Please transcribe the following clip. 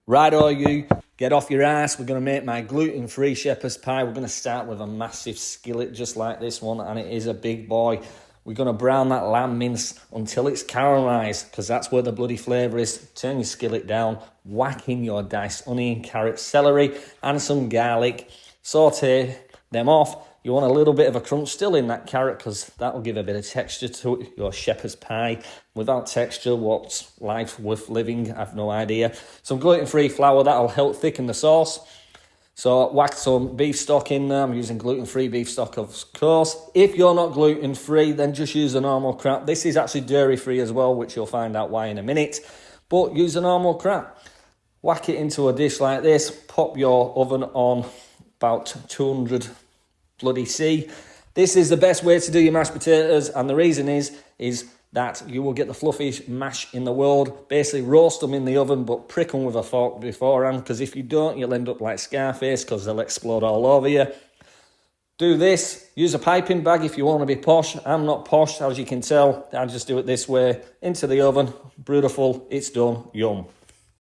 Right, all you, get off your ass. We're going to make my gluten-free shepherd's pie. We're going to start with a massive skillet just like this one, and it is a big boy. We're going to brown that lamb mince until it's caramelised, because that's where the bloody flavour is. Turn your skillet down, whack in your diced onion, carrot, celery, and some garlic. Saute them off. You want a little bit of a crunch still in that carrot, because that will give a bit of texture to it, your shepherd's pie. Without texture, what's life worth living? I've no idea. Some gluten-free flour, that'll help thicken the sauce. So whack some beef stock in there. I'm using gluten-free beef stock, of course. If you're not gluten-free, then just use the normal crap. This is actually dairy-free as well, which you'll find out why in a minute. But use the normal crap. Whack it into a dish like this. Pop your oven on about 200 bloody C. This is the best way to do your mashed potatoes, and the reason is that you will get the fluffiest mash in the world. Basically roast them in the oven, but prick them with a fork beforehand, because if you don't, you'll end up like Scarface, because they'll explode all over you. Do this. Use a piping bag if you want to be posh. I'm not posh, as you can tell. I just do it this way. Into the oven. Beautiful. It's done. Yum.